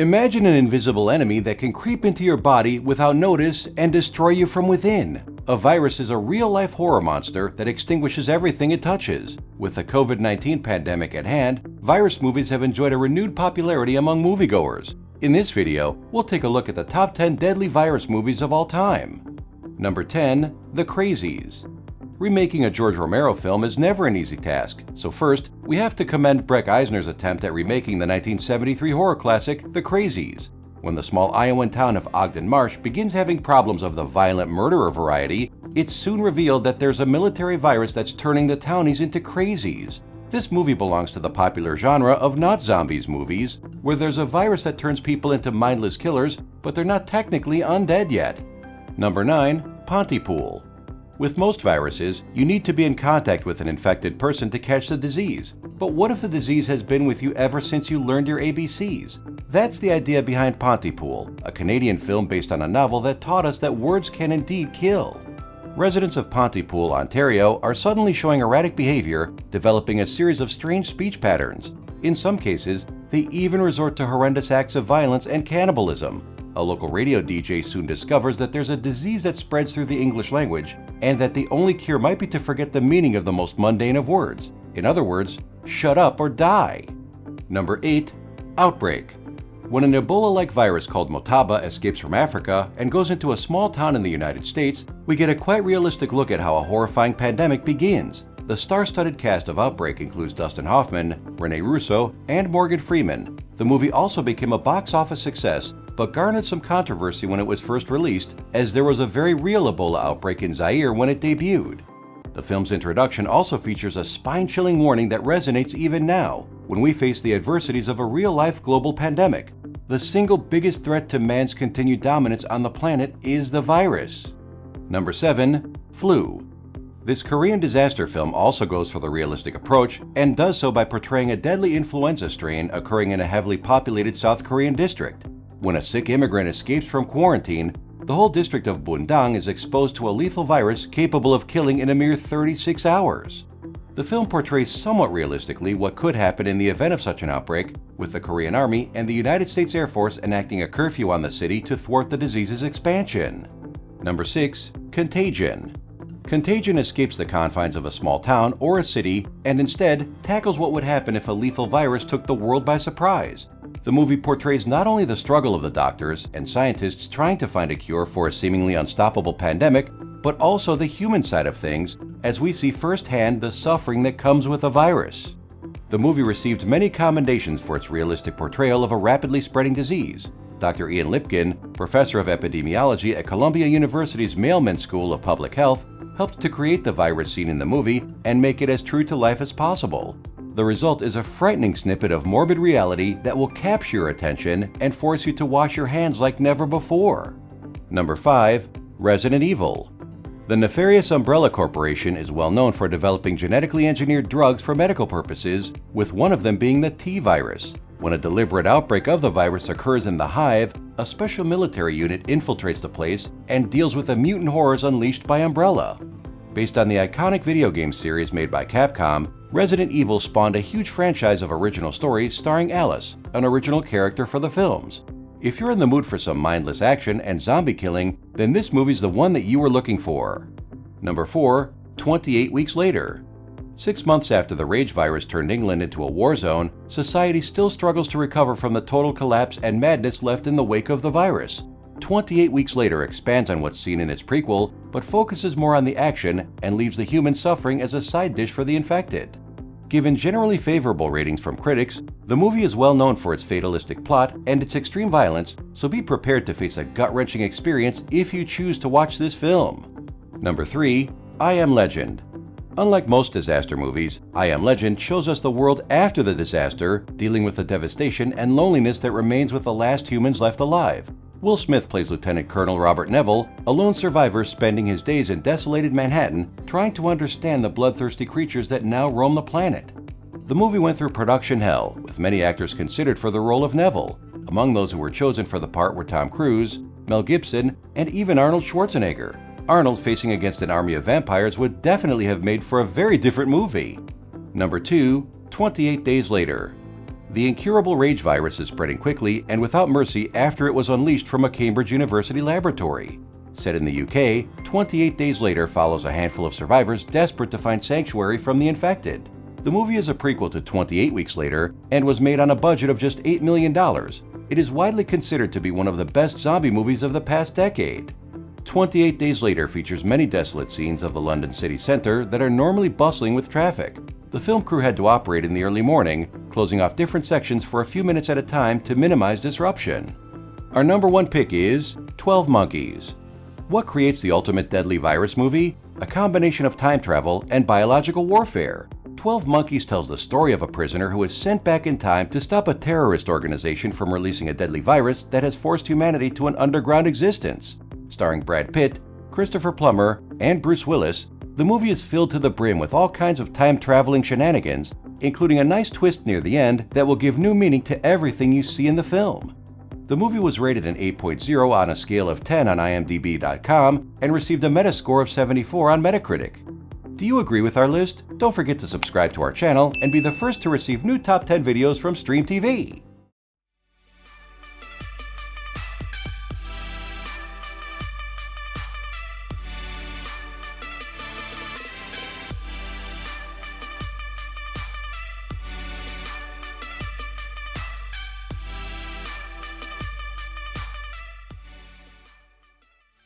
Imagine an invisible enemy that can creep into your body without notice and destroy you from within. A virus is a real-life horror monster that extinguishes everything it touches. With the COVID-19 pandemic at hand, virus movies have enjoyed a renewed popularity among moviegoers. In this video, we'll take a look at the top 10 deadly virus movies of all time. Number 10. The Crazies. Remaking a George Romero film is never an easy task, so first, we have to commend Breck Eisner's attempt at remaking the 1973 horror classic, The Crazies. When the small Iowan town of Ogden Marsh begins having problems of the violent murderer variety, it's soon revealed that there's a military virus that's turning the townies into crazies. This movie belongs to the popular genre of not zombies movies, where there's a virus that turns people into mindless killers, but they're not technically undead yet. Number 9. Pontypool. With most viruses, you need to be in contact with an infected person to catch the disease. But what if the disease has been with you ever since you learned your ABCs? That's the idea behind Pontypool, a Canadian film based on a novel that taught us that words can indeed kill. Residents of Pontypool, Ontario, are suddenly showing erratic behavior, developing a series of strange speech patterns. In some cases, they even resort to horrendous acts of violence and cannibalism. A local radio DJ soon discovers that there's a disease that spreads through the English language, and that the only cure might be to forget the meaning of the most mundane of words. In other words, shut up or die. Number 8. Outbreak. When an Ebola-like virus called Motaba escapes from Africa and goes into a small town in the United States, we get a quite realistic look at how a horrifying pandemic begins. The star-studded cast of Outbreak includes Dustin Hoffman, Rene Russo, and Morgan Freeman. The movie also became a box office success, but garnered some controversy when it was first released, as there was a very real Ebola outbreak in Zaire when it debuted. The film's introduction also features a spine-chilling warning that resonates even now, when we face the adversities of a real-life global pandemic. The single biggest threat to man's continued dominance on the planet is the virus. Number 7. Flu. This Korean disaster film also goes for the realistic approach, and does so by portraying a deadly influenza strain occurring in a heavily populated South Korean district. When a sick immigrant escapes from quarantine, the whole district of Bundang is exposed to a lethal virus capable of killing in a mere 36 hours. The film portrays somewhat realistically what could happen in the event of such an outbreak, with the Korean Army and the United States Air Force enacting a curfew on the city to thwart the disease's expansion. Number 6. Contagion. Contagion escapes the confines of a small town or a city and instead tackles what would happen if a lethal virus took the world by surprise. The movie portrays not only the struggle of the doctors and scientists trying to find a cure for a seemingly unstoppable pandemic, but also the human side of things, as we see firsthand the suffering that comes with a virus. The movie received many commendations for its realistic portrayal of a rapidly spreading disease. Dr. Ian Lipkin, professor of epidemiology at Columbia University's Mailman School of Public Health, helped to create the virus scene in the movie and make it as true to life as possible. The result is a frightening snippet of morbid reality that will capture your attention and force you to wash your hands like never before. Number 5. Resident Evil. The nefarious Umbrella Corporation is well known for developing genetically engineered drugs for medical purposes, with one of them being the T-virus. When a deliberate outbreak of the virus occurs in the Hive, a special military unit infiltrates the place and deals with the mutant horrors unleashed by Umbrella. Based on the iconic video game series made by Capcom, Resident Evil spawned a huge franchise of original stories starring Alice, an original character for the films. If you're in the mood for some mindless action and zombie killing, then this movie's the one that you were looking for. Number 4. 28 Weeks Later. 6 months after the rage virus turned England into a war zone, society still struggles to recover from the total collapse and madness left in the wake of the virus. 28 Weeks Later expands on what's seen in its prequel, but focuses more on the action and leaves the human suffering as a side dish for the infected. Given generally favorable ratings from critics, the movie is well known for its fatalistic plot and its extreme violence, so be prepared to face a gut-wrenching experience if you choose to watch this film. Number 3. I Am Legend. Unlike most disaster movies, I Am Legend shows us the world after the disaster, dealing with the devastation and loneliness that remains with the last humans left alive. Will Smith plays Lieutenant Colonel Robert Neville, a lone survivor spending his days in desolated Manhattan trying to understand the bloodthirsty creatures that now roam the planet. The movie went through production hell, with many actors considered for the role of Neville. Among those who were chosen for the part were Tom Cruise, Mel Gibson, and even Arnold Schwarzenegger. Arnold facing against an army of vampires would definitely have made for a very different movie. Number 2. 28 Days Later. The incurable rage virus is spreading quickly and without mercy after it was unleashed from a Cambridge University laboratory. Set in the UK, 28 Days Later follows a handful of survivors desperate to find sanctuary from the infected. The movie is a prequel to 28 Weeks Later and was made on a budget of just $8 million. It is widely considered to be one of the best zombie movies of the past decade. 28 Days Later features many desolate scenes of the London city centre that are normally bustling with traffic. The film crew had to operate in the early morning, closing off different sections for a few minutes at a time to minimize disruption. Our number one pick is 12 Monkeys. What creates the ultimate deadly virus movie? A combination of time travel and biological warfare. 12 Monkeys tells the story of a prisoner who is sent back in time to stop a terrorist organization from releasing a deadly virus that has forced humanity to an underground existence. Starring Brad Pitt, Christopher Plummer, and Bruce Willis, the movie is filled to the brim with all kinds of time-traveling shenanigans, including a nice twist near the end that will give new meaning to everything you see in the film. The movie was rated an 8.0 on a scale of 10 on IMDb.com and received a Metascore of 74 on Metacritic. Do you agree with our list? Don't forget to subscribe to our channel and be the first to receive new Top 10 videos from Stream TV.